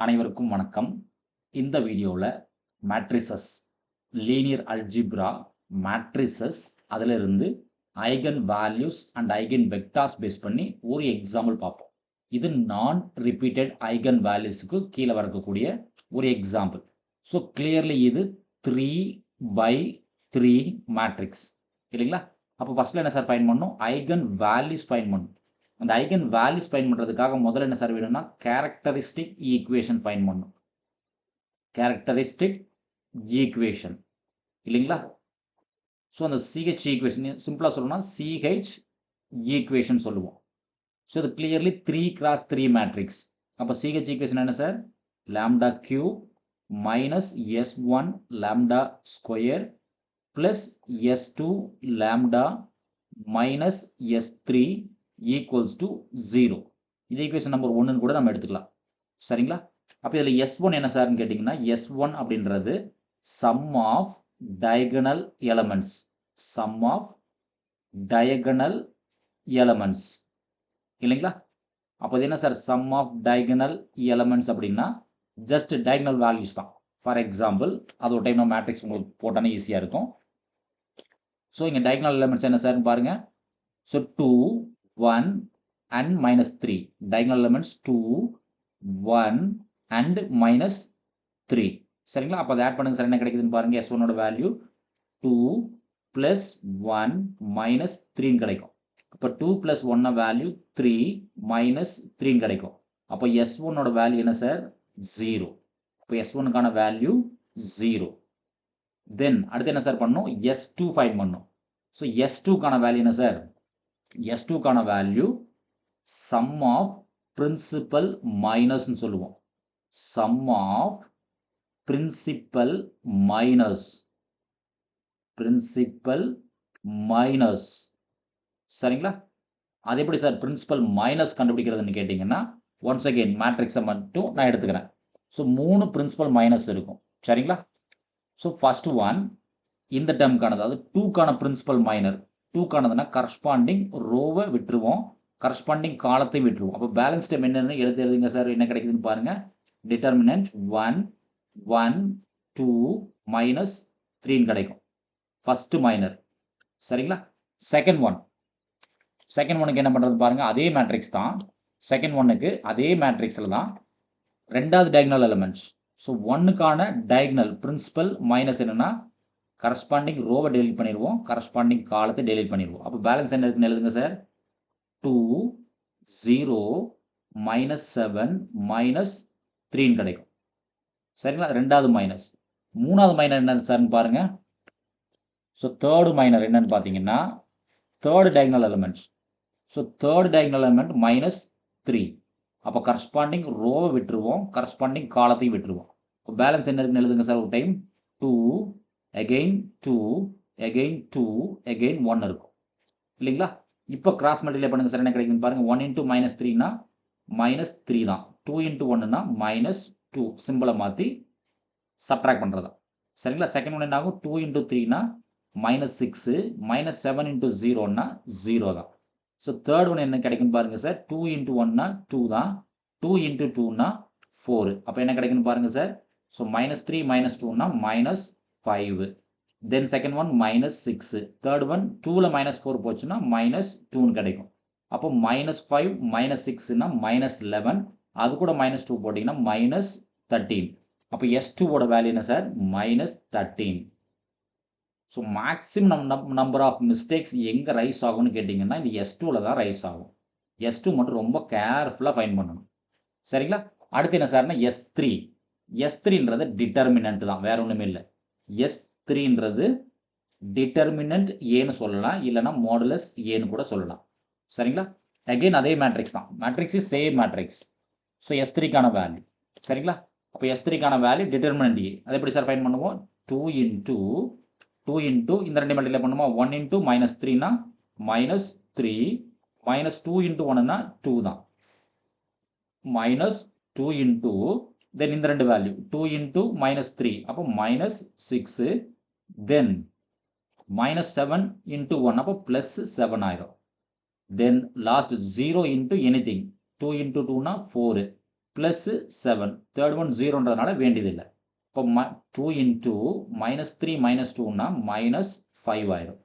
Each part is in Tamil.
அனைவருக்கும் வணக்கம். இந்த வீடியோவில் மேட்ரிசஸ், லீனியர் அல்ஜிப்ரா மேட்ரிசஸ், அதிலிருந்து eigen values and eigen vectors base பண்ணி ஒரு எக்ஸாம்பிள் பார்ப்போம். இது நான் ரிப்பீட்டட் ஐகன் வேல்யூஸுக்கு கீழே வரக்கூடிய ஒரு எக்ஸாம்பிள். ஸோ கிளியர்லி இது 3/3 மேட்ரிக்ஸ் இல்லைங்களா? அப்போ ஃபர்ஸ்ட்ல என்ன சார் ஃபைண்ட் பண்ணணும்? ஐகன் வேல்யூஸ் ஃபைண்ட் பண்ணணும். அந்த ஐகன் வேல்யூஸ் ஃபைண்ட் பண்ணுறதுக்காக முதல்ல என்ன சார் வேணும்னா கேரக்டரிஸ்டிக் ஈக்குவேஷன் ஃபைண்ட் பண்ணணும். கேரக்டரிஸ்டிக் ஈக்குவேஷன் இல்லைங்களா? ஸோ அந்த சிஹெச் ஈக்குவேஷன் சிம்பிளாக சொல்லணும்னா சிஹெச் ஈக்குவேஷன் சொல்லுவோம். ஸோ இது கிளியர்லி 3x3 மேட்ரிக்ஸ். அப்போ சிஹெச் ஈக்குவேஷன் என்ன sir? Lambda cube minus S1 lambda square plus S2 lambda minus S3 equals to 0. இது ஈக்குவேஷன் நம்பர் 1 கூட நம்ம எடுத்துக்கலாம். சரிங்களா? அப்போ இதில் S1 என்ன சார்னு கேட்டிங்கன்னா, S1 அப்படின்றது sum of diagonal elements. Sum of diagonal elements இல்லைங்களா? அப்போ இது என்ன sir? Sum of diagonal elements அப்படின்னா ஜஸ்ட் டயகனல் வேல்யூஸ் தான். ஃபார் எக்ஸாம்பிள் அது ஒரு டைம் நம்ம மேட்ரிக்ஸ் உங்களுக்கு போட்டானே ஈஸியாக இருக்கும். ஸோ இங்கே டயகனல் எலமெண்ட்ஸ் என்ன சார்னு பாருங்கள். So 2, 1 and minus 3. Diagonal elements 2, 1 and minus 3. சரிங்களா? அப்போ அதை ஆட் பண்ணுங்க சார். என்ன கிடைக்குதுன்னு பாருங்க. S1 ஓட வேல்யூ 2 plus 1 minus 3 கிடைக்கும். அப்போ 2 plus 1 வேல்யூ 3 minus 3 கிடைக்கும். அப்போ S1 ஓட வேல்யூ என்ன சார்? 0. இப்போ S1க்கான வேல்யூ 0. தென் அடுத்து என்ன சார் பண்ணணும்? S2 ஃபைண்ட் பண்ணணும். ஸோ S2க்கான வேல்யூ என்ன சார்? S2க்கான வேல்யூ சம் ஆஃப் பிரின்சிபல் மைனஸ்ன்னு சொல்லுவோம். Sum of principal minus. Principal minus சரிங்களா? அது எப்படி சார் பிரின்சிபல் மைனஸ் கண்டுபிடிக்கிறதுன்னு கேட்டிங்கன்னா, ஒன்ஸ் அகெயின் மேட்ரிக்ஸை மட்டும் நான் எடுத்துக்கிறேன். ஸோ 3 பிரின்சிபல் மைனஸ் இருக்கும். சரிங்களா? ஸோ ஃபர்ஸ்ட் ஒன் இந்த டேர்முக்கானது, அதாவது 2க்கான பிரின்சிபல் மைனர். 2க்கானதுன்னா கரஸ்பாண்டிங் ரோவை விட்டுருவோம், கரஸ்பாண்டிங் காலத்தை விட்டுருவோம். அப்போ பேலன்ஸ் டேர்ம் என்னன்னு எழுதுங்க சார். என்ன கிடைக்குதுன்னு பாருங்க. டிட்டர்மினன்ட் 1, 1, 2, மைனஸ் 3 கிடைக்கும். First minor. சரிங்களா? செகண்ட் ஒனுக்கு என்ன பண்ணுறது பாருங்க. அதே மேட்ரிக்ஸ் தான். செகண்ட் ஒன்னுக்கு அதே மேட்ரிக்ஸில் தான் ரெண்டாவது டயகனல் எலிமெண்ட்ஸ். ஸோ 1க்கான டயகனல் பிரின்சிபல் மைனஸ் என்னன்னா கரஸ்பாண்டிங் ரோவை டெலிட் பண்ணிடுவோம், கரஸ்பாண்டிங் காலத்தை டெலிட் பண்ணிடுவோம். அப்போ பேலன்ஸ் என்ன இருக்குன்னு எழுதுங்க சார். 2, 0, minus 7, minus 3 கிடைக்கும். சரிங்களா? ரெண்டாவது மைனஸ். மூணாவது மைனர் என்னன்னு சார்னு பாருங்க. ஸோ தேர்டு மைனர் என்னன்னு பார்த்தீங்கன்னா third diagonal elements. So third diagonal element minus 3. அப்போ கரஸ்பாண்டிங் ரோவை விட்டுருவோம், கரஸ்பாண்டிங் காலத்தையும் விட்டுருவோம். இப்போ பேலன்ஸ் என்ன இருக்குன்னு எழுதுங்க சார். ஒரு டைம் 2, again 2, again 2, again 1 இருக்கும் இல்லைங்களா? இப்போ கிராஸ் மல்டிப்ளை பண்ணுங்க சார். என்ன கிடைக்குதுன்னு பாருங்க. 1 into minus 3னா மைனஸ் 3 தான். 2 into 1னா மைனஸ் 2. சிம்பிளை மாற்றி சப்ட்ராக்ட் பண்ணுறதா. சரிங்களா? செகண்ட் ஒன் என்ன ஆகும்? 2 into 3னா மைனஸ் 6, மைனஸ் 7 into 0னா 0 தான். ஸோ தேர்ட் ஒன் என்ன கிடைக்குன்னு பாருங்க சார். 2 into 1னா 2 தான். 2 into 2னா 4. அப்போ என்ன கிடைக்குன்னு பாருங்க சார். ஸோ மைனஸ் 3 மைனஸ் 2னா minus 5. Then second one minus 6. Third one 2ல் மைனஸ் 4 போச்சுன்னா மைனஸ் 2ன்னு கிடைக்கும். அப்போ மைனஸ் 5 மைனஸ் 6னா மைனஸ் 11. அது கூட மைனஸ் 2 போட்டிங்கன்னா மைனஸ் 13. அப்போ S2ஓட வேல்யூ என்ன sir? Minus 13. So maximum number of mistakes எங்கே ரைஸ் ஆகும்னு கேட்டிங்கன்னா இந்த S2வில் தான் ரைஸ் ஆகும். S2 மட்டும் ரொம்ப கேர்ஃபுல்லாக ஃபைண்ட் பண்ணணும். சரிங்களா? அடுத்து என்ன சார்னா S3. S3ன்றது டிட்டர்மினன்ட் தான், வேற ஒன்றுமே இல்லை. S3ன்றது டிட்டர்மினன்ட் ஏன்னு சொல்லலாம், இல்லைனா மாடுலஸ் ஏன்னு கூட சொல்லலாம். சரிங்களா? அகெயின் அதே மேட்ரிக்ஸ் தான். Matrix is same matrix. So S3க்கான வேல்யூ. சரிங்களா? அப்போ S3க்கான வேல்யூ டிட்டர்மினன்ட் ஏ. அதை எப்படி சார் ஃபைண்ட் பண்ணுவோம்? 2 into இந்த ரெண்டு மல்டிப்ளை பண்ணுமா? 1 into மைனஸ் 3னா மைனஸ் 3, மைனஸ் 2 into 1னா 2 தான். மைனஸ் 2 into தென் இந்த ரெண்டு வேல்யூ 2 into மைனஸ் 3, அப்போ மைனஸ் 6. தென் மைனஸ் 7 into 1, அப்போ ப்ளஸ் 7 ஆயிரும். Then last 0 into anything. 2 into 2னா 4. ப்ளஸ் 7 தேர்ட் ஒன் 0ன்றதுனால வேண்டியதில்லை. இப்போ 2 இன்ட்டு -3 -2ன்னா -5 ஆயிரும்.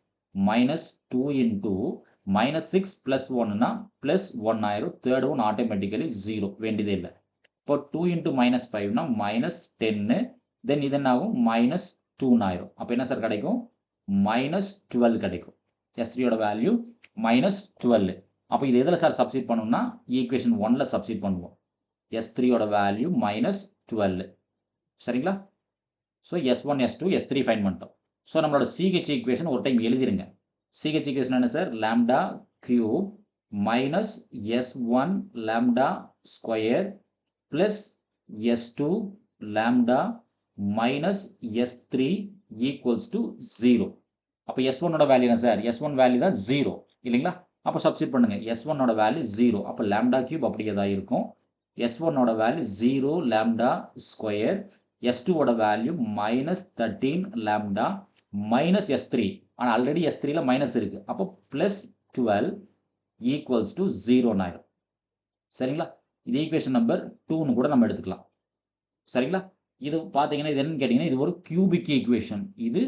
-2 இன்ட்டு -6 + 1ன்னா +1 ஆயிரும். தேர்ட் ஒன் ஆட்டோமேட்டிக்கலி 0 வேண்டியதே இல்லை. இப்போ 2 இன்ட்டு -5ன்னா -10 தென் இது என்ன ஆகும் -2ன்னு ஆயிரும். அப்போ என்ன சார் கிடைக்கும் -12 கிடைக்கும். S3யோட வேல்யூ -12. அப்போ இது எதில் சார் சப்ஸ்டிட் பண்ணணும்னா ஈக்குவேஷன் 1ல சப்ஸ்டிட் பண்ணுவோம். S3யோட வேல்யூ -12 சரிங்களா? So S1 S2 S3 fine பண்ணிட்டோம். ஸோ நம்மளோட CH ஈக்குவேஷன் ஒரு டைம் எழுதிருங்க. CH ஈக்குவேஷன் என்ன sir lambda cube minus S1 lambda square plus S2 lambda minus S3 equals to 0. அப்போ S1ஓட வேல்யூ என்ன சார் S1 வேல்யூ தான் 0 இல்லைங்களா? அப்போ சப்ஸ்டிட் பண்ணுங்க. S1ஓட வேல்யூ 0. அப்போ லாம்டா கியூப் அப்படியே தான் இருக்கும். S1ஓட வேல்யூ 0 லாம்டா ஸ்கொயர் S2ஓட வேல்யூ -13 லாம்டா மைனஸ் S3 ஆனால் ஆல்ரெடி S3ல மைனஸ் இருக்கு. அப்போ +12 ஈக்குவல்ஸ் டு 0 ஆயிரும். சரிங்களா? இது ஈக்குவேஷன் நம்பர் 2ன்னு கூட நம்ம எடுத்துக்கலாம். சரிங்களா? இது பார்த்தீங்கன்னா இது என்னன்னு கேட்டிங்கன்னா இது ஒரு கியூபிக் ஈக்குவேஷன். இது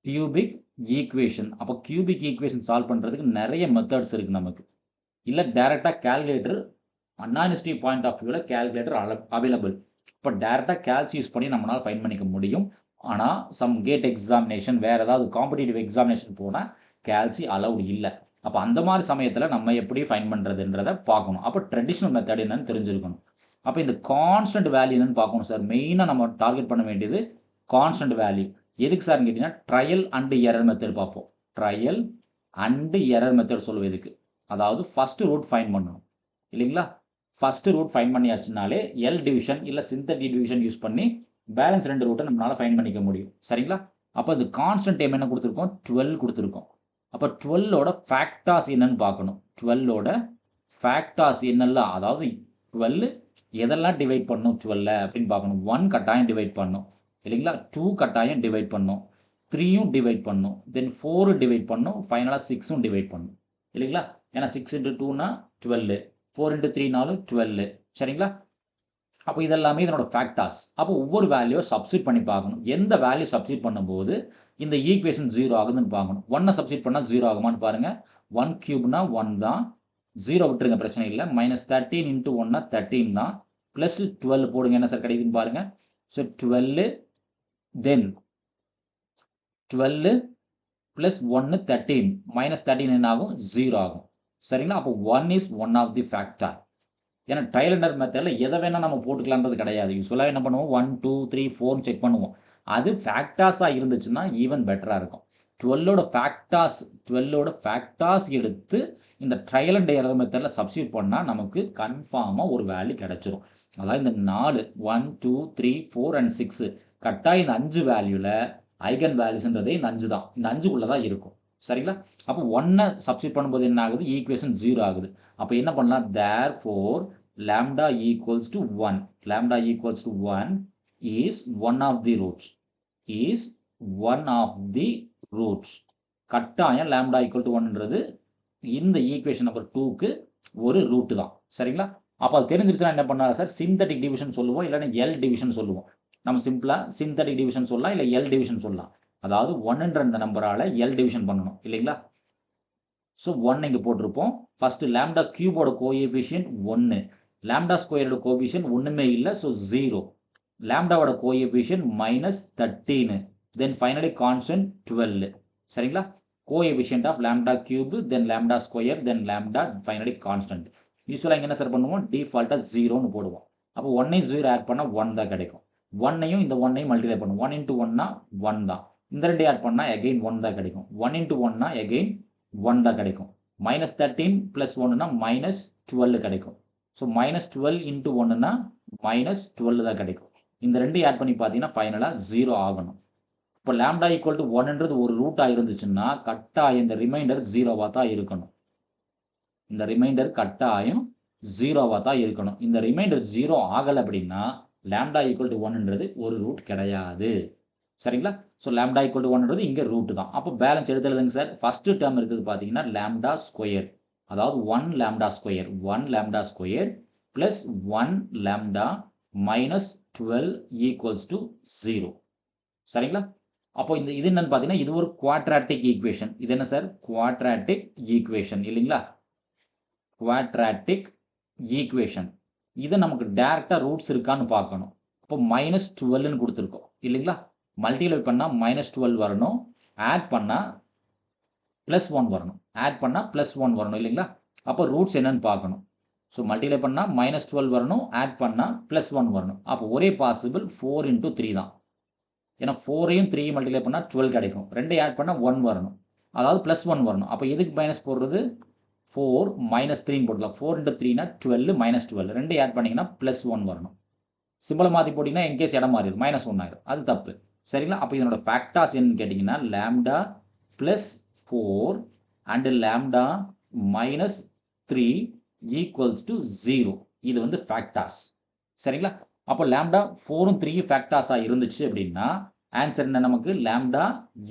கியூபிக் ஈக்குவேஷன். அப்போ கியூபிக் ஈக்குவேஷன் சால்வ் பண்ணுறதுக்கு நிறைய மெத்தட்ஸ் இருக்குது நமக்கு. இல்லை டைரெக்டாக கால்குலேட்டர் அன்ஹானஸ்டி பாயிண்ட் ஆஃப் வியூவில் கால்குலேட்டர் அவைலபிள். இப்போ டைரெக்டாக கேல்ஸ் யூஸ் பண்ணி நம்மளால் ஃபைன் பண்ணிக்க முடியும். ஆனால் சம் கேட் எக்ஸாமினேஷன் வேறு ஏதாவது காம்படிட்டிவ் எக்ஸாமினேஷன் போனால் கேல்சி அலவுட் இல்லை. அப்போ அந்த மாதிரி சமயத்தில் நம்ம எப்படி ஃபைன் பண்ணுறதுன்றதை பார்க்கணும். அப்போ ட்ரெடிஷ்னல் மெத்தட் என்னன்னு தெரிஞ்சிருக்கணும். அப்போ இந்த கான்ஸ்டன்ட் வேல்யூ என்னன்னு பார்க்கணும் சார். மெயினாக நம்ம டார்கெட் பண்ண வேண்டியது கான்ஸ்டன்ட் வேல்யூ. எதுக்கு சார்னு கேட்டிங்கன்னா ட்ரையல் அண்ட் எரர் மெத்தட் பார்ப்போம். ட்ரையல் அண்ட் எரர் மெத்தட் சொல்லுவோம் இதுக்கு. அதாவது ஃபஸ்ட்டு ரூட் ஃபைன் பண்ணணும் இல்லைங்களா? ஃபஸ்ட்டு ரூட் ஃபைன் பண்ணியாச்சுனாலே எல் டிவிஷன் இல்லை சிந்தட்டிக் டிவிஷன் யூஸ் பண்ணி பேலன்ஸ் 2 ரூட்டை நம்மளால் ஃபைன் பண்ணிக்க முடியும். சரிங்களா? அப்போ இது கான்ஸ்டன்ட் டைம் என்ன கொடுத்துருக்கோம் 12 கொடுத்துருக்கோம். அப்போ 12ஓட ஃபேக்டாஸ் என்னன்னு பார்க்கணும். 12ஓட ஃபேக்டாஸ் என்னெல்லாம், அதாவது 12 எதெல்லாம் டிவைட் பண்ணும் 12 அப்படின்னு பார்க்கணும். 1 கட்டாயம் டிவைட் பண்ணும் இல்லைங்களா? 2 கட்டாயம் டிவைட் பண்ணும், 3யும் டிவைட் பண்ணும், தென் 4 டிவைட் பண்ணும், ஃபைனலாக 6ம் டிவைட் பண்ணும் இல்லைங்களா? ஏன்னா 6 × 2னா 12, 4 × 3னாலும் 12 சரிங்களா? அப்போ இதெல்லாமே இதனோட ஃபேக்டாஸ். அப்போ ஒவ்வொரு வேல்யூவை சப்ஸ்டிட் பண்ணி பார்க்கணும். எந்த வேல்யூ சப்ஸ்டிட் பண்ணும்போது இந்த ஈக்குவேஷன் 0 ஆகுதுன்னு பார்க்கணும். 1 சப்ஸ்டிட் பண்ணால் 0 ஆகுமான்னு பாருங்க. 1 கியூப்னா 1 தான், 0 விட்டுருங்க பிரச்சனை இல்லை. -13 × 1னா 13 தான், ப்ளஸ் 12 போடுங்க என்ன சார் கிடைக்குதுன்னு பாருங்க. ஸோ 12 தென் 12 ப்ளஸ் 1 13 -13 என்ன ஆகும் 0 ஆகும். சரிங்களா? அப்போ 1 is one of the factor. ஏன்னா ட்ரையல் அண்ட் எரர் மெத்தடில் எதை வேணால் நம்ம போட்டுக்கலான்றது கிடையாது. யூஸ்வலாக என்ன பண்ணுவோம் 1 2 3 4 செக் பண்ணுவோம். அது ஃபேக்டாஸாக இருந்துச்சுன்னா ஈவன் பெட்டராக இருக்கும். 12ஓட ஃபேக்டாஸ் எடுத்து இந்த ட்ரையல் அண்ட் எரர் மெத்தடில் சப்ஸ்டியூட் பண்ணால் நமக்கு கன்ஃபார்மாக ஒரு வேல்யூ கிடைச்சிரும். அதாவது இந்த 4 1 2 3 4 அண்ட் 6 கரெக்டாக இந்த 5 வேல்யூவில் ஐகன் வேல்யூஸ்ன்றதே இந்த 5 தான். இந்த 5குள்ளே தான் இருக்கும். சரிங்களா? அப்போ 1 சப்ஸ்டியூட் பண்ணும்போது என்ன ஆகுது ஈக்குவேஷன் 0 ஆகுது. அப்போ என்ன பண்ணலாம் therefore lambda equals to 1. Lambda equals to 1 is one of the roots. Is one of the roots. கட்டாயம் lambda equal to 1ன்றது இந்த ஈக்குவேஷன் நம்பர் 2க்கு ஒரு ரூட் தான். சரிங்களா? அப்போ அது தெரிஞ்சிருச்சுன்னா என்ன பண்ணலாம் சார் சிந்தட்டிக் டிவிஷன் சொல்லுவோம், இல்லைன்னா எல் டிவிஷன் சொல்லுவோம். நம்ம சிம்பிளாக சிந்தட்டிக் டிவிஷன் சொல்லலாம், இல்லை எல் டிவிஷன் சொல்லலாம். அதாவது 1ன்ற இந்த நம்பரால் எல் டிவிஷன் பண்ணணும் இல்லைங்களா? ஸோ 1 இங்கே போட்டிருப்போம். ஃபஸ்ட்டு லாம்டா கியூபோட கோஎஃபிஷியன்ட் 1, லாம்டா ஸ்கொயரோட கோஎஃபிஷியன்ட் ஒன்றுமே இல்லை, ஸோ 0. லாம்டாவோட கோஎஃபிஷியன்ட் -13, தென் ஃபைனலி கான்ஸ்டன்ட் 12. சரிங்களா? Coefficient of lambda cube, then lambda square, then lambda finally constant. யூஸ்வலாக இங்கே என்ன சார் பண்ணுவோம் டிஃபால்ட்டாக 0ன்னு போடுவோம். அப்போ 1ஐயும் 0 ஆட் பண்ணால் 1 தான் கிடைக்கும். 1ஐயும் இந்த 1ஐயும் மல்டிப்ளை பண்ணுவோம். 1 × 1னா 1 தான். இந்த 2 ஆட் பண்ணால் அகெயின் 1 தான் கிடைக்கும். 1 × 1னா அகெயின் 1 தான் கிடைக்கும். -13 + 1னா -12 கிடைக்கும். ஸோ -12 × 1னா -12 தான் கிடைக்கும். இந்த 2 ஆட் பண்ணி பார்த்தீங்கன்னா ஃபைனலாக 0 ஆகணும். இப்போ லாம்டா ஈக்குவல் டு 1ன்றது ஒரு ரூட்டாக இருந்துச்சுன்னா கட்டாயம் இந்த ரிமைண்டர் 0வாக தான் இருக்கணும். இந்த ரிமைண்டர் கட்டாயம் 0வாக தான் இருக்கணும். இந்த ரிமைண்டர் 0 ஆகலை அப்படின்னா லாம்டா ஈக்குவல் டு 1ன்றது ஒரு ரூட் கிடையாது. சரிங்களா? ஸோ லாம்டா ஈக்குவல் டு 1ன்றது இங்கே ரூட் தான். அப்போ பேலன்ஸ் எடுத்து எழுதுங்க சார். ஃபஸ்ட்டு டேர்ம் இருக்குது பார்த்தீங்கன்னா லாம்டா ஸ்கொயர், அதாவது 1 lambda square, 1 lambda square plus 1 lambda minus 12 equals to 0. சரிங்களா? அப்போ இது என்னன்னு பார்த்தீங்கன்னா, இது ஒரு குவாட்ராட்டிக் ஈக்குவேஷன். இது என்ன சார்? குவாட்ராட்டிக் ஈக்குவேஷன் இல்லைங்களா? Quadratic equation. இதை நமக்கு டைரக்டா ரூட்ஸ் இருக்கான்னு பார்க்கணும். அப்போ -12ன்னு கொடுத்துருக்கோம் இல்லைங்களா? மல்டிப்ளை பண்ணா -12 வரணும். ஆட் பண்ணா +1 வரணும். ஆட் பண்ணா +1 வரணும் இல்லைங்களா? அப்போ ரூட்ஸ் என்னன்னு பார்க்கணும். ஸோ மல்டிப்ளை பண்ணா -12 வரணும். ஆட் பண்ணா +1 வரணும். அப்போ ஒரே பாசிபிள் 4 × 3 தான். ஏன்னா 4ஐயும் 3ஐயும் மல்டிப்ளை பண்ணா 12 கிடைக்கும். 2ஐயும் ஆட் பண்ணா 1 வரணும். அதாவது +1 வரணும். அப்போ எதுக்கு மைனஸ் போடுறது? 4 -3ன்னு போடலாம். 4 × 3னா 12 -12. 2ஐயும் ஆட் பண்ணீங்கன்னா +1 வரணும். சிம்பிளை மாற்றி போட்டிங்கன்னா இன்கேஸ் இடம் மாறிடும். -1 ஆயிடும். அது தப்பு. சரிங்களா? அப்போ இதனோட ஃபேக்டாஸ் என்னன்னு கேட்டிங்கன்னா lambda +4 and lambda -3 equals to 0. இது வந்து ஃபேக்டாஸ். சரிங்களா? அப்போ லாம்டா 4ம் 3யும் ஃபேக்டாஸாக இருந்துச்சு அப்படின்னா ஆன்சர் என்ன நமக்கு? Lambda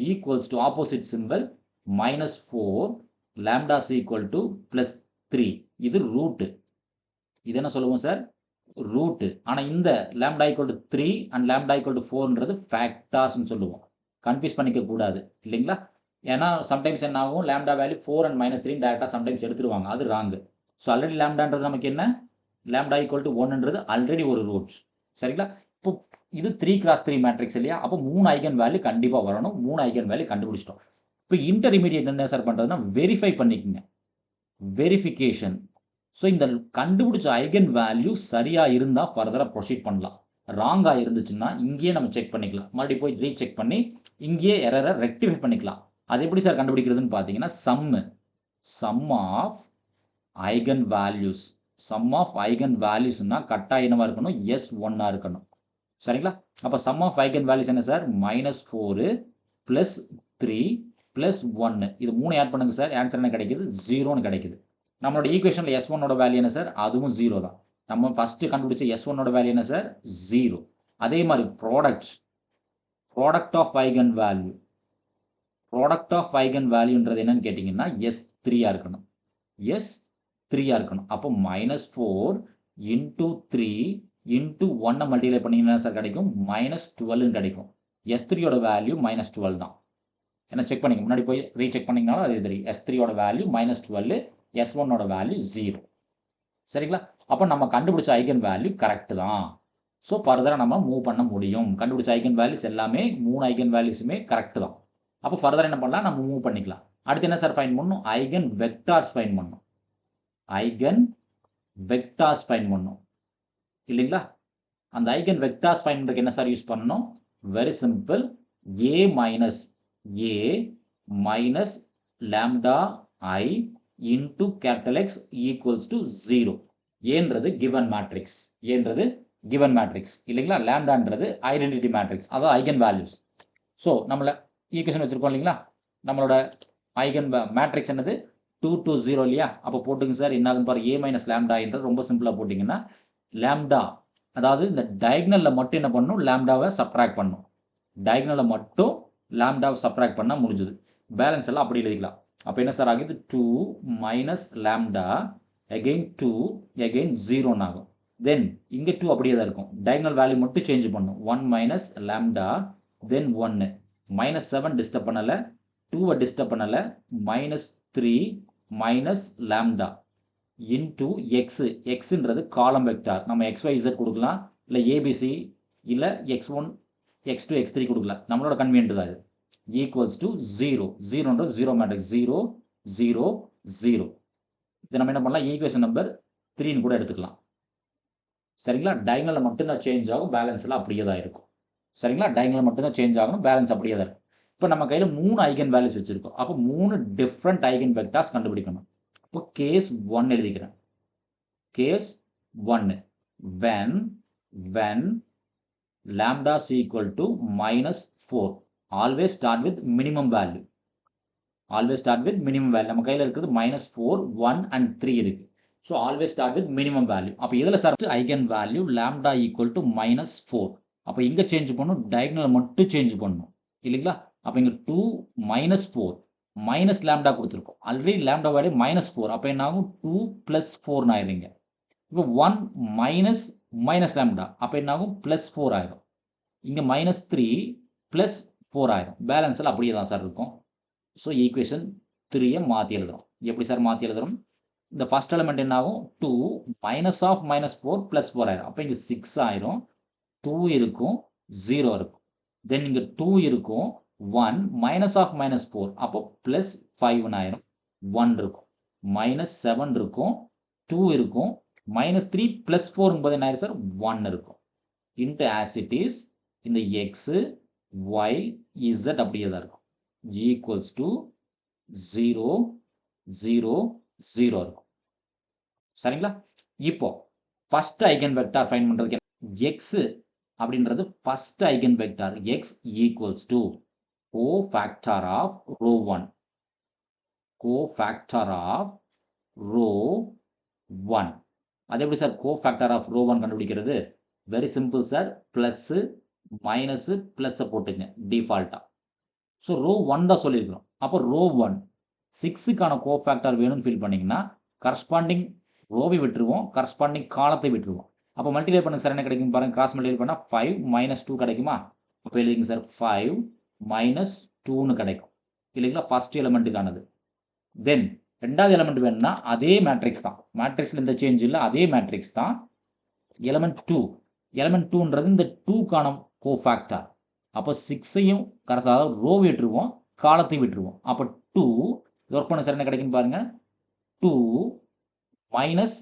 equals to opposite simple -4 lambdas equal to +3. இது ரூட்டு. இது என்ன சொல்லுவோம் சார்? ரூட்டு. ஆனால் இந்த lambda equal to 3 and lambda equal to 4ன்றது ஃபேக்டார்ஸ்னு சொல்லுவோம். கன்ஃபியூஸ் பண்ணிக்க கூடாது இல்லைங்களா? ஏன்னா சம்டைம்ஸ் என்ன ஆகும்? லாம்டா வேல்யூ 4 அண்ட் -3 டேரெக்டாக சம்டைம்ஸ் எடுத்துருவாங்க. அது ராங்கு. ஸோ ஆல்ரெடி லாம்டான்றது நமக்கு என்ன? லாம்டா ஈக்குவல் டு 1ன்றது ஆல்ரெடி ஒரு ரூட். சரிங்களா? இப்போ இது 3x3 மேட்ரிக்ஸ் இல்லையா? அப்போ 3 ஐகன் வேல்யூ கண்டிப்பாக வரணும். 3 ஐகன் வேல்யூ கண்டுபிடிச்சிட்டோம். இப்போ இன்டர்மீடியட் என்ன சார் பண்ணுறதுன்னா வெரிஃபை பண்ணிக்கங்க. வெரிஃபிகேஷன். ஸோ இந்த கண்டுபிடிச்ச ஐகன் வேல்யூ சரியா இருந்தால் ஃபர்தராக ப்ரொசீட் பண்ணலாம். ராங்காக இருந்துச்சுன்னா இங்கேயே நம்ம செக் பண்ணிக்கலாம். மறுபடியும் போய் ரீசெக் பண்ணி இங்கேயே எரரை ரெக்டிஃபை பண்ணிக்கலாம். அது எப்படி சார் கண்டுபிடிக்கிறதுன்னு பார்த்தீங்கன்னா sum of eigen values. Sum of eigen வேல்யூஸ்னா கட்டாயம் என்னவா இருக்கணும்? S1 இருக்கணும். சரிங்களா? அப்போ சம் ஆஃப் ஐகன் வேல்யூஸ் என்ன சார்? -4 +3 +1. இது 3 ஆட் பண்ணுங்க சார். ஆன்சர் என்ன கிடைக்குது? 0ன்னு கிடைக்குது. நம்மளோட ஈக்குவேஷனில் S1ஓட வேல்யூ என்ன சார்? அதுவும் 0 தான். நம்ம ஃபர்ஸ்ட் கண்டுபிடிச்ச S1ஓட வேல்யூ என்ன சார்? 0. அதே மாதிரி product of eigen value. Product of eigen வேல்யூன்றது என்னன்னு கேட்டிங்கன்னா S3 இருக்கணும். S3 இருக்கணும். அப்போ -4 × 3 × 1 மல்டிப்ளை பண்ணீங்கன்னா சார் கிடைக்கும்? -12ன்னு கிடைக்கும். S3ஓட வேல்யூ -12 தான். ஏன்னா செக் பண்ணிங்க. முன்னாடி போய் ரீசெக் பண்ணிங்கனாலும் அது தெரியும். S3ஓட வேல்யூ -12, S1ஓட வேல்யூ 0. சரிங்களா? அப்போ நம்ம கண்டுபிடிச்ச ஐகன் வேல்யூ கரெக்ட் தான். ஸோ ஃபர்தராக நம்ம மூவ் பண்ண முடியும். கண்டுபிடிச்ச ஐகன் வேல்யூஸ் எல்லாமே 3 ஐகன் வேல்யூஸுமே கரெக்ட் தான். அப்போ ஃபர்தராக என்ன பண்ணலாம்? நம்ம மூவ் பண்ணிக்கலாம். அடுத்து என்ன சார் ஃபைண்ட் பண்ணணும்? ஐகன் வெக்டார்ஸ் ஃபைண்ட் பண்ணணும். ஐகன் வெக்டார்ஸ் ஃபைண்ட் பண்ணணும் இல்லைங்களா? அந்த ஐகன் வெக்டார்ஸ் ஃபைண்ட் பண்ணுறதுக்கு என்ன சார் யூஸ் பண்ணணும்? Very simple. A minus lambda I into capital X equals to 0. ஏன்றது given matrix. ஏன்றது given matrix இல்லைங்களா? லாம்டான்றது ஐடென்டிட்டி மேட்ரிக்ஸ். அதாவது ஐகன் வேல்யூஸ். ஸோ நம்மள ஈக்குவேஷன் வச்சிருக்கோம் இல்லைங்களா? நம்மளோட ஐகன் மேட்ரிக்ஸ் என்னது? 2 to 0 இல்லையா? அப்போ போட்டுங்க சார். என்ன ஆகுன்னு பாரு. A minus lambda என்றது ரொம்ப சிம்பிளாக போட்டிங்கன்னா லாம்டா, அதாவது இந்த டயக்னலில் மட்டும் என்ன பண்ணணும்? லாம்டாவை சப்ட்ராக்ட் பண்ணணும். டயக்னலில் மட்டும் லாம்டாவை சப்ட்ராக்ட் பண்ணால் முடிஞ்சுது. பேலன்ஸ் எல்லாம் அப்படி எழுதிக்கலாம். அப்போ என்ன சார் ஆகுது? 2 minus lambda again 2 again 0 ஆகும். தென் இங்கே 2 அப்படியே தான் இருக்கும். டயக்னல் வேல்யூ மட்டும் சேஞ்ச் பண்ணும். 1 minus lambda தென் 1 -7 டிஸ்டர்ப் பண்ணலை, 2 டிஸ்டர்ப் பண்ணலை, -3 minus lambda into x. xன்றது காலம் வெக்டார். நம்ம xyz கொடுக்கலாம், இல்லை abc, இல்லை x1 x2 x3 கொடுக்கலாம். நம்மளோட கன்வீனியன்ட் தான் இது. Equals to 0. 0ன்றது 0 மேட்ரிக்ஸ். 0 0 0. இதை நம்ம என்ன பண்ணலாம்? ஈக்குவேஷன் நம்பர் 3ன்னு கூட எடுத்துக்கலாம். சரிங்களா? டயகனலில் மட்டும்தான் சேஞ்ச் ஆகும். பேலன்ஸ் எல்லாம் அப்படியே தான் இருக்கும். சரிங்களா? டயகனலில் மட்டும்தான் சேஞ்ச் ஆகணும். பேலன்ஸ் அப்படியே தான் இருக்கும். இப்போ நம்ம கையில் 3 ஐகன் வேல்யூஸ் வச்சிருக்கோம். அப்போ 3 டிஃப்ரெண்ட் ஐகன் வெக்டார்ஸ் கண்டுபிடிக்கணும். இப்போ கேஸ் 1 எழுதிக்கிறேன். Case 1 when lambda is equal to -4. always start with minimum value. always start with minimum value. நம்ம கையில் இருக்கிறது -4, 1 and 3 இருக்கு. So always start with minimum value. அப்போ இதில் sir eigen value lambda equal to -4. அப்போ இங்கே சேஞ்ச் பண்ணணும். டயக்னல் மட்டும் சேஞ்ச் பண்ணணும் இல்லைங்களா? அப்போ இங்கே 2 -4 மைனஸ் லாம்டா கொடுத்துருக்கோம். Already lambda value -4. அப்போ என்ன ஆகும்? 2 + 4 ஆயிடுங்க. இப்போ 1 மைனஸ் மைனஸ் லேம்டா அப்போ என்ன ஆகும் +4 ஆயிரும். இங்கே -3 +4 ஆயிரும். பேலன்ஸில் அப்படியே தான் சார் இருக்கும். ஸோ ஈக்குவேஷன் 3யை மாற்றி எழுதுறோம். எப்படி சார் மாற்றி எழுதுறோம்? இந்த ஃபர்ஸ்ட் எலிமெண்ட் என்ன ஆகும் 2 -4 +4 ஆயிரும். அப்போ இங்கே 6 ஆயிரும். 2 இருக்கும் 0 இருக்கும். தென் இங்கே 2 இருக்கும் 1 -4 அப்போ +5 ஆயிரும். 1 இருக்கும். -7 இருக்கும் 2 இருக்கும் -3 +4 போது என்ன ஆயிரும் சார் 1 இருக்கும். இன்ட்டு ஆஸ் இட் இஸ் இந்த x y z அப்படியே தான் இருக்கும். ஈக்குவல்ஸ் டு 0 0 0 இருக்கும். சரிங்களா? இப்போ ஃபர்ஸ்ட் ஐகன் வெக்டார் ஃபைண்ட் பண்றதுக்கு x அப்படின்றது first eigen vector x equals to cofactor of row 1 cofactor of row 1. அது எப்படி சார் கோஃபேக்டர் ஆஃப் ரோ 1 கண்டுபிடிக்கிறது? Very simple sir. Plus minus plus போட்டுங்க டிஃபால்ட்டா. ஸோ ரோ 1 தான் சொல்லியிருக்கிறோம். அப்போ ரோ 1 6க்கான கோஃபேக்டர் வேணும்னு ஃபீல் பண்ணீங்கன்னா கரஸ்பாண்டிங் ரோவை விட்டுருவோம், கரஸ்பாண்டிங் காலத்தை விட்டுருவோம். அப்போ மல்டிப்ளை பண்ணுங்க சார் என்ன கிடைக்கும் பாருங்க. கிராஸ் மல்டிப்ளை பண்ணால் 5 - 2 கிடைக்குமா? அப்போ எழுதிங்க சார் 5 - 2ன்னு கிடைக்கும் இல்லைங்களா? ஃபர்ஸ்ட் எலிமெண்ட்டுக்கானது. தென் ரெண்டாவது எலிமெண்ட் வேணும்னா அதே மேட்ரிக்ஸ் தான். மேட்ரிக்ஸில் எந்த சேஞ்ச் இல்லை, அதே மேட்ரிக்ஸ் தான். எலிமெண்ட் 2 எலிமெண்ட் 2ன்றது இந்த 2க்கான கோஃபேக்டர். அப்போ 6ஐயும் அதாவது ரோ விட்டுருவோம், காலத்தையும் விட்டுருவோம். அப்போ 2 ஒர்க் பண்ண சார் என்ன கிடைக்குன்னு பாருங்க. 2 மைனஸ்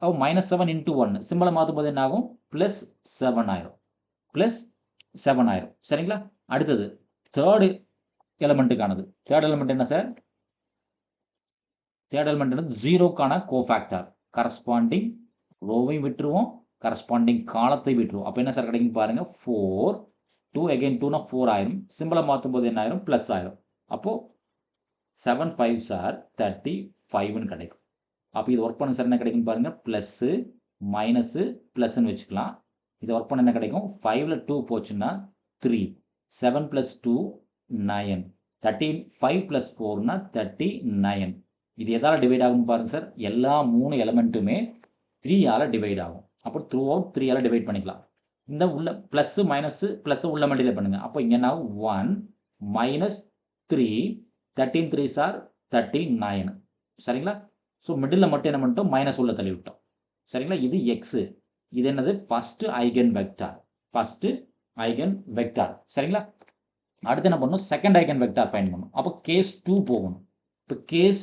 -7 × 1 சிம்பிளை மாற்றும் போது என்ன ஆகும் +7 ஆயிரும். +7 ஆயிரும். சரிங்களா? அடுத்தது தேர்டு எலிமெண்ட்டுக்கானது. தேர்ட் எலிமெண்ட் என்ன சார்? தேர்ட் எலிமெண்ட் 0க்கான கோஃபேக்டர். கரஸ்பாண்டிங் ரோவையும் விட்டுருவோம், கரஸ்பாண்டிங் காலத்தை விட்டுருவோம். அப்போ என்ன சார் கிடைக்கும் பாருங்க 4 2 again 2னா 4 ஆயிரும். சிம்பிளை மாற்றும் போது என்ன ஆயிரும் ப்ளஸ் ஆயிரும். அப்போ 7 5s are 35ன்னு கிடைக்கும். அப்போ இது ஒர்க் பண்ண சார் என்ன கிடைக்கும் பாருங்க. ப்ளஸ்ஸு மைனஸு ப்ளஸ்ன்னு வச்சுக்கலாம். இது ஒர்க் பண்ண என்ன கிடைக்கும் 5ல் 2 போச்சுன்னா 3 7 + 2 9 13 5 + 4னா 39. இது எதால டிவைட் ஆகும் பாருங்க சார். எல்லா 3 எலிமெண்ட்டுமே 3ஆல டிவைட் ஆகும். அப்போ த்ரூ அவுட் 3ஆல டிவைட் பண்ணிக்கலாம். இந்த உள்ள ப்ளஸ் மைனஸ் ப்ளஸ் உள்ள மல்டிப்ளை பண்ணுங்க. அப்போ இங்க என்ன ஆகும் 1 -3 13 3s are 39. சரிங்களா? ஸோ மிடில் மட்டும் என்ன பண்ணிட்டோம் மைனஸ் உள்ள தள்ளி விட்டோம். சரிங்களா? இது எக்ஸ். இது என்னது first eigen vector. First eigen vector. சரிங்களா? அடுத்து என்ன பண்ணணும் செகண்ட் ஐகன் வெக்டார் ஃபைண்ட் பண்ணணும். அப்போ கேஸ் 2 போகணும். இப்போ case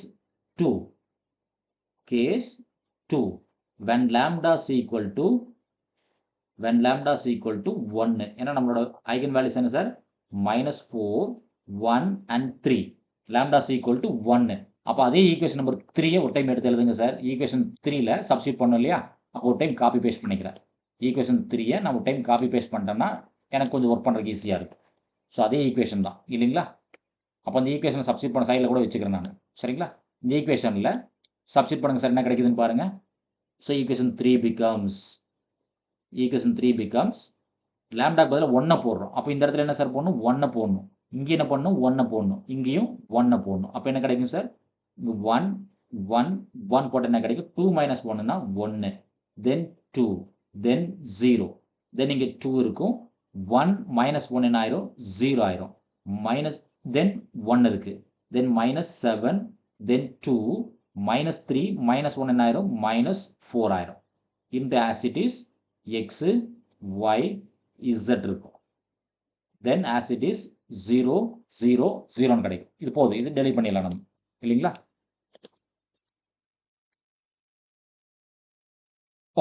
2 when lambda is equal to 1. ஏன்னா நம்மளோட ஐகன் வேல்யூஸ் என்ன sir -4 1 and 3. lambda is equal to 1. அப்போ அதே ஈக்குவேஷன் நம்பர் 3 ஒரு டைம் எடுத்து எழுதுங்க சார். ஈக்குவேஷன் 3ல சப்ஸ்டிட் பண்ணோம் இல்லையா? அப்போ ஒரு டைம் காப்பி பேஸ்ட் பண்ணிக்கிறேன். ஈக்குவேஷன் 3 நான் ஒரு டைம் காப்பி பேஸ்ட் பண்ணிட்டேன்னா எனக்கு கொஞ்சம் ஒர்க் பண்ணுறதுக்கு ஈஸியாக இருக்கும். ஸோ அதே ஈக்குவேஷன் தான் இல்லைங்களா? அப்போ அந்த ஈக்குவேஷன் சப்ஸ்டிட் பண்ண சைடில் கூட வச்சுக்கிறேன் நான். சரிங்களா? இந்த ஈக்குவேஷனில் சப்ஸ்டிட் பண்ணுங்க சார் என்ன கிடைக்குதுன்னு பாருங்க. ஸோ ஈக்குவேஷன் 3 becomes லேம்டாக்கு பதிலாக 1 போடுறோம். அப்போ இந்த இடத்துல என்ன சார் போடணும் 1 போடணும். இங்கே என்ன பண்ணணும் 1 போடணும். இங்கேயும் 1 போடணும். அப்போ என்ன கிடைக்கும் சார் 1 1 1 போட்டால் என்ன கிடைக்கும் 2 - 1னா 1 தென் 2 தென் 0 தென் இங்கே 2 இருக்கும் 1 - 1 என்ன ஆயிரும் 0 ஆயிரும். மைனஸ் தென் 1 இருக்கு தென் -7 தென் 2 -3 -1 என்ன ஆயிரும் -4 ஆயிரும். இந்த as it is x y z இருக்கும். தென் as it is 0 0 0ன்னு கிடைக்கும். இது போதும். இது டெலிட் பண்ணிடலாம் நம்ம இல்லைங்களா?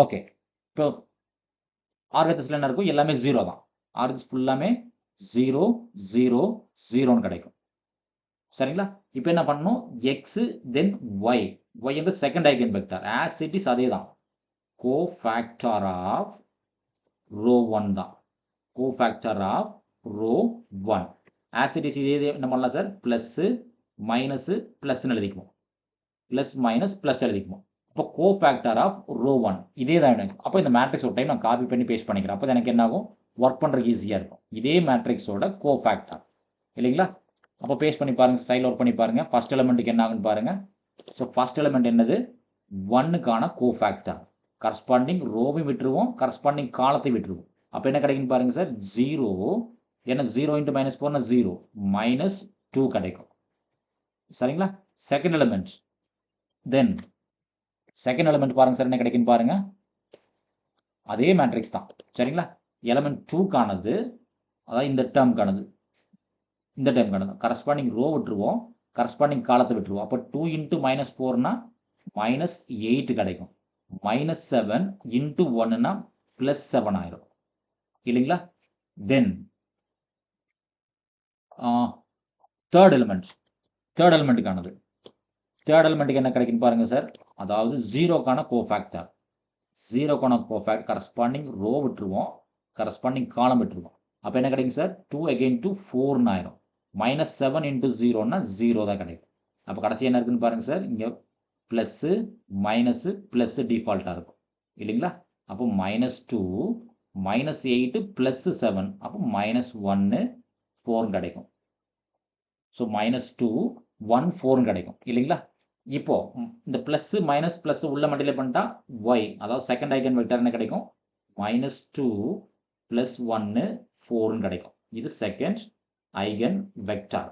ஓகே. இப்போ ஆர்ஹெச்எஸ்ல என்ன இருக்கும் எல்லாமே 0 தான். ஆர்ஹெச்எஸ் ஃபுல்லாமே 0 0 0ன்னு கிடைக்கும். சரிங்களா? இப்போ என்ன பண்ணணும் எக்ஸ் தென் ஒய். ஒய் என்ற second eigen vector as it is அதே தான். கோஃபேக்டர் ஆஃப் ரோ 1 தான். Cofactor of row 1 as it is இதே என்ன பண்ணலாம் சார் ப்ளஸ் மைனஸ் ப்ளஸ்ன்னு எழுதிக்குவோம். ப்ளஸ் மைனஸ் ப்ளஸ் எழுதிக்குவோம். இப்போ கோஃபேக்டர் ஆஃப் ரோ 1 இதே தான் எனக்கு. அப்போ இந்த மேட்ரிக்ஸ் ஒரு டைம் நான் காப்பி பண்ணி பேஸ்ட் பண்ணிக்கிறேன். அப்போ எனக்கு என்ன ஆகும் ஒர்க் பண்ணுறதுக்கு ஈஸியாக இருக்கும். இதே மேட்ரிக்ஸோட கோஃபேக்டர் இல்லைங்களா? அப்போ பேஸ்ட் பண்ணி பாருங்க, சைடில் ஒர்க் பண்ணி பாருங்க. ஃபர்ஸ்ட் எலிமெண்ட்டுக்கு என்ன ஆகுன்னு பாருங்க. ஸோ ஃபர்ஸ்ட் எலிமெண்ட் என்னது 1க்கான கோஃபேக்டர். கரஸ்பாண்டிங் ரோவையும் விட்டுருவோம், கரஸ்பாண்டிங் காலத்தை விட்டுருவோம். அப்போ என்ன கிடைக்குன்னு பாருங்க சார், 0 ஏன்னா 0 இன்ட்டு மைனஸ் 4னா 0 -2 கிடைக்கும். சரிங்களா? Second element then second element பாருங்க சார் என்ன கிடைக்குன்னு பாருங்க. அதே மேட்ரிக்ஸ் தான். சரிங்களா? எலிமெண்ட் 2க்கானது அதாவது இந்த டேர்ம்க்கானது இந்த டேர்ம்க்கானது கரஸ்பாண்டிங் ரோ விட்டுருவோம், கரஸ்பாண்டிங் காலத்தை விட்டுருவோம். அப்போ 2 இன்ட்டு -4னா -8 கிடைக்கும். -7 இன்ட்டு 1னா +7 ஆயிரும். இல்லைங்களா? Then third எலிமெண்ட்டுக்கானது. தேர்ட் எலிமெண்ட்டுக்கு என்ன கிடைக்குன்னு பாருங்க சார். அதாவது 0க்கான கோஃபேக்டர். 0க்கான கோஃபேக்ட் கரஸ்பாண்டிங் ரோ விட்டுருவோம், கரஸ்பாண்டிங் காலம் விட்டுருவோம். அப்போ என்ன கிடைக்கும் சார், 2 அகைன் 2 4ன்னு ஆயிரும். -7 இன்ட்டு 0னா 0 தான் கிடைக்கும். அப்போ கடைசி என்ன இருக்குன்னு பாருங்க சார். இங்கே ப்ளஸ்ஸு மைனஸு ப்ளஸ்ஸு டிஃபால்ட்டாக இருக்கும். இல்லைங்களா? அப்போ -2 -8 +7 அப்போ -1 4 கிடைக்கும். ஸோ -2 1 4 கிடைக்கும். இல்லைங்களா? இப்போ இந்த ப்ளஸ் மைனஸ் ப்ளஸ் உள்ள மல்டிப்ளை பண்ணிட்டா y அதாவது செகண்ட் ஐகன் வெக்டர் என்ன கிடைக்கும், -2 + 1 4 கிடைக்கும். இது செகண்ட் ஐகன் வெக்டர்.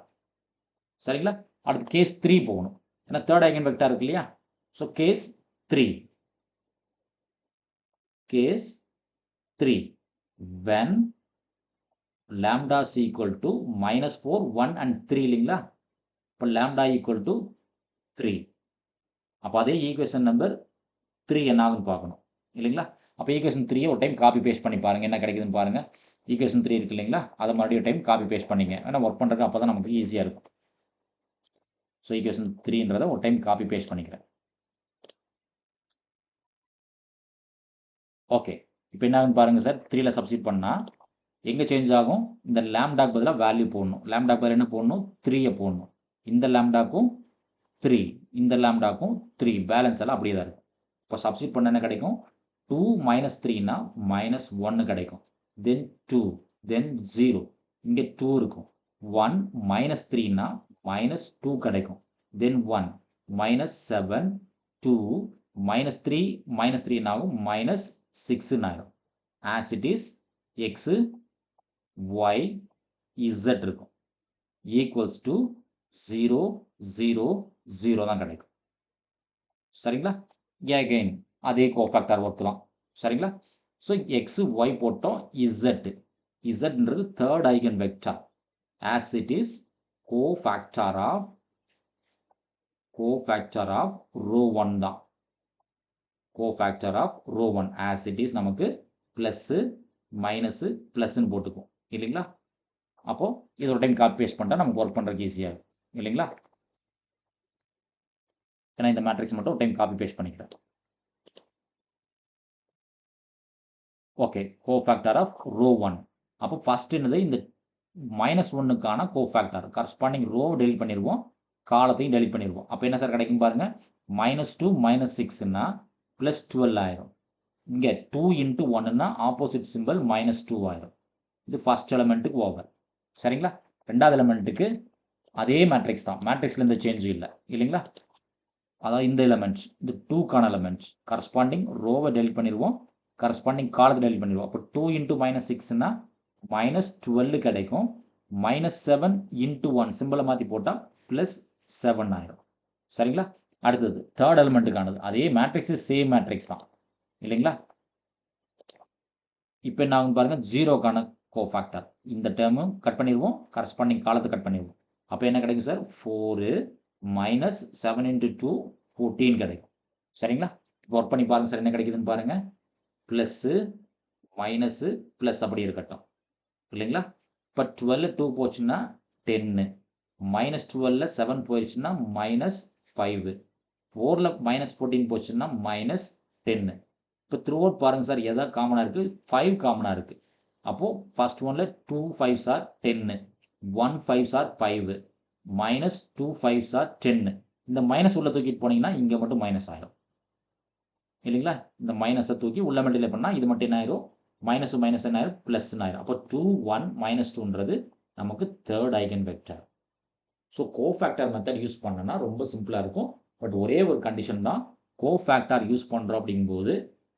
சரிங்களா? அடுத்து கேஸ் 3 போகணும். ஏன்னா தேர்ட் ஐகன் வெக்டர் இருக்கு இல்லையா? So case 3 when lambda is equal to -4 1 and 3 இல்லைங்களா? இப்போ lambda equal to 3. அப்போ அதே ஈக்குவேஷன் நம்பர் 3 என்ன ஆகுன்னு பார்க்கணும். இல்லைங்களா? அப்போ ஈக்குவேஷன் 3 ஒரு டைம் காப்பி பேஸ்ட் பண்ணி பாருங்க என்ன கிடைக்குதுன்னு பாருங்க. ஈக்குவேஷன் 3 இருக்கு இல்லைங்களா? அதை மறுபடியும் ஒரு டைம் காப்பி பேஸ்ட் பண்ணிங்க. ஏன்னா ஒர்க் பண்ணுறதுக்கு அப்போ தான் நமக்கு ஈஸியாக இருக்கும். ஸோ ஈக்குவேஷன் 3ன்றதை ஒரு டைம் காப்பி பேஸ்ட் பண்ணிக்கிறேன். ஓகே, இப்போ என்ன ஆகுன்னு பாருங்க சார். 3ல சப்ஸ்டிட் பண்ணால் எங்கே சேஞ்ச் ஆகும், இந்த லேம்டாக்கு பதிலாக வேல்யூ போடணும். லேம்டாக்கு பதிலாக என்ன போடணும், 3யை போடணும். இந்த லேம்டாக்கும் 3, இந்த லேம்டாக்கும் 3, பேலன்ஸ் எல்லாம் அப்படியே தான் இருக்கும். இப்போ சப்ஸ்டிட் பண்ண என்ன கிடைக்கும், 2 - 3னா -1 கிடைக்கும். தென் 2 தென் 0 இங்கே 2 இருக்கும். 1 -3னா -2 கிடைக்கும். தென் 1 -7 2 -3 -3 ஆகும் -6 ஆயிரும். As it is x y z இருக்கும். ஈக்குவல்ஸ் டு 0 0 0 தான் கிடைக்கும். சரிங்களா? அகைன் அதே கோஃபேக்டர் ஒர்க் தான். சரிங்களா? ஸோ எக்ஸ் ஒய் போட்டோம். இசட்ன்றது third eigen vector. As it is cofactor of row 1 தான். Cofactor of row 1 as it is நமக்கு ப்ளஸ்ஸு மைனஸு ப்ளஸ்ன்னு போட்டுக்கும். இல்லைங்களா? அப்போ இது ஒரு டைம் காப்பி பேஸ்ட் பண்ணிட்டா நமக்கு ஒர்க் பண்ணுறதுக்கு ஈஸியாக இருக்கும். இல்லைங்களா? ஏன்னா இந்த மேட்ரிக்ஸ் மட்டும் ஒரு டைம் காப்பி பேஸ்ட் பண்ணிக்கிறேன். Okay, cofactor of row 1. அப்போ ஃபர்ஸ்ட் என்னது, இந்த -1க்கான கோஃபேக்டர் கரஸ்பாண்டிங் ரோ டெலிட் பண்ணிடுவோம், காலத்தையும் டெலிட் பண்ணிடுவோம். அப்போ என்ன சார் கிடைக்கும் பாருங்க, -2 -6ன்னா +12 ஆயிரும். இங்கே 2 இன்ட்டு 1ன்னா ஆப்போசிட் சிம்பிள் -2 ஆயிரும். இது ஃபர்ஸ்ட் எலிமெண்ட்டுக்கு ஓவர். சரிங்களா? ரெண்டாவது எலிமெண்ட்டுக்கு அதே மேட்ரிக்ஸ் தான். மேட்ரிக்ஸில் எந்த சேஞ்சும் இல்லை. இல்லைங்களா? அதாவது இந்த எலிமெண்ட்ஸ் இந்த 2க்கான எலிமெண்ட்ஸ் கரஸ்பாண்டிங் ரோவை டெலிட் பண்ணிடுவோம், கரஸ்பாண்டிங் காலத்தை டெலிட் பண்ணிடுவோம். அப்போ 2 இன்ட்டு -6ன்னா -12 கிடைக்கும். -7 இன்ட்டு 1 சிம்பிளை மாற்றி போட்டால் +7 ஆயிரும். சரிங்களா? அடுத்தது தேர்ட் எலிமெண்ட்டுக்கானது அதே மேட்ரிக்ஸ், சேம் மேட்ரிக்ஸ் தான். இல்லைங்களா? இப்போ என்ன ஆகும் பாருங்க, 0க்கான கோஃபேக்டர் இந்த டேர்மும் கட் பண்ணிடுவோம், கரஸ்பாண்டிங் காலத்தை கட் பண்ணிடுவோம். அப்போ என்ன கிடைக்கும் சார், 4 -7 இன்ட்டு 2 14 கிடைக்கும். சரிங்களா? இப்போ ஒர்க் பண்ணி பாருங்க சார் என்ன கிடைக்குதுன்னு பாருங்க. ப்ளஸ்ஸு மைனஸு ப்ளஸ் அப்படி இருக்கட்டும். இல்லைங்களா? இப்போ 12 2 போச்சுன்னா 10, -12ல் 7 போயிடுச்சுன்னா -5, 4ல் -14 போச்சுன்னா -10. இப்போ த்ரூ அவுட் பாருங்கள் சார் எதாவது காமனாக இருக்குது, 5 காமனாக இருக்குது. அப்போது ஃபர்ஸ்ட் ஒனில் 2 5s are 10, 1 5s are 5, -2 5s are 10. இந்த மைனஸ் உள்ள தூக்கிட்டு போனீங்கன்னா இங்கே மட்டும் மைனஸ் ஆயிடும். இல்லைங்களா? இந்த மைனஸை தூக்கி உள்ள மல்டிப்ளை பண்ணால் இது மட்டும் என்ன ஆயிரும், மைனஸ் என்ன ஆயிரும், ப்ளஸ்ன்னு ஆயிரும். அப்போ 2 1 -2ன்றது நமக்கு third eigen vector. So cofactor method use பண்ணனா ரொம்ப சிம்பிளாக இருக்கும். பட் ஒரே ஒரு கண்டிஷன் தான், கோஃபேக்டர் யூஸ் பண்ணுறோம் அப்படிங்கும்போது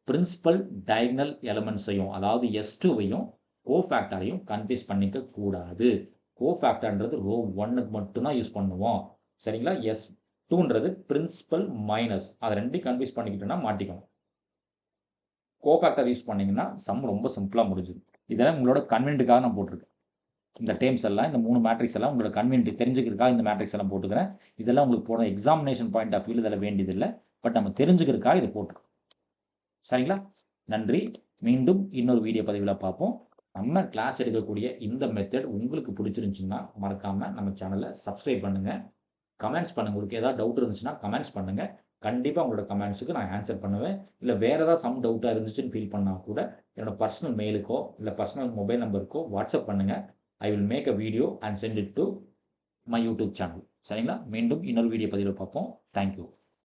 பிரின்சிபல் டயகனல் எலமெண்ட்ஸையும் அதாவது S2வையும் கோஃபேக்டரையும் கன்ஃபியூஸ் பண்ணிக்க கூடாது. கோஃபேக்டர்ன்றது ரோ 1க்கு மட்டும் தான் யூஸ் பண்ணுவோம். சரிங்களா? S2ன்றது பிரின்சிபல் மைனஸ். அது 2யும் கன்ஃபியூஸ் பண்ணிக்கிட்டோம்னா மாட்டிக்கணும். கோஃபேக்டர் யூஸ் பண்ணீங்கன்னா சம் ரொம்ப சிம்பிளா முடிஞ்சுது. இதெல்லாம் உங்களோட கன்வீனியன்ட்க்காக நான் போட்டிருக்கேன். இந்த டேர்ம்ஸ் எல்லாம் இந்த 3 மேட்ரிக்ஸ் எல்லாம் உங்களோட கன்வீனியன்ட் தெரிஞ்சுக்கிறதுக்காக இந்த மேட்ரிக்ஸ் எல்லாம் போட்டுக்கிறேன். இதெல்லாம் உங்களுக்கு போன எக்ஸாமினேஷன் பாயிண்ட் ஆஃப் வியூல இதெல்லாம் வேண்டியதில்ல. பட் நம்ம தெரிஞ்சுக்கிறதுக்காக இத போட்டுருக்கோம். சரிங்களா? நன்றி. மீண்டும் இன்னொரு வீடியோ பதிவுல பார்ப்போம். நம்ம கிளாஸ் எடுக்கக்கூடிய இந்த மெத்தட் உங்களுக்கு பிடிச்சிருந்துச்சுன்னா, மறக்காம நம்ம சேனல சப்ஸ்கிரைப் பண்ணுங்க. கமெண்ட்ஸ் பண்ணுங்க. உங்களுக்கு ஏதாவது டவுட் இருந்துச்சுன்னா கமெண்ட்ஸ் பண்ணுங்க. கண்டிப்பா உங்களோட கமெண்ட்ஸ்க்கு நான் ஆன்ஸர் பண்ணுவேன். இல்ல வேற ஏதாவது சம் டவுட்டா இருந்துச்சுன்னு ஃபீல் பண்ணா கூட என்னோட பர்சனல் மெயிலுக்கோ, இல்ல பர்சனல் மொபைல் நம்பருக்கோ வாட்ஸ்அப் பண்ணுங்க. I will make a video and send it to my YouTube channel. சரிங்களா? மீண்டும் இன்னொரு வீடியோ பதிவுல பார்ப்போம். Thank you.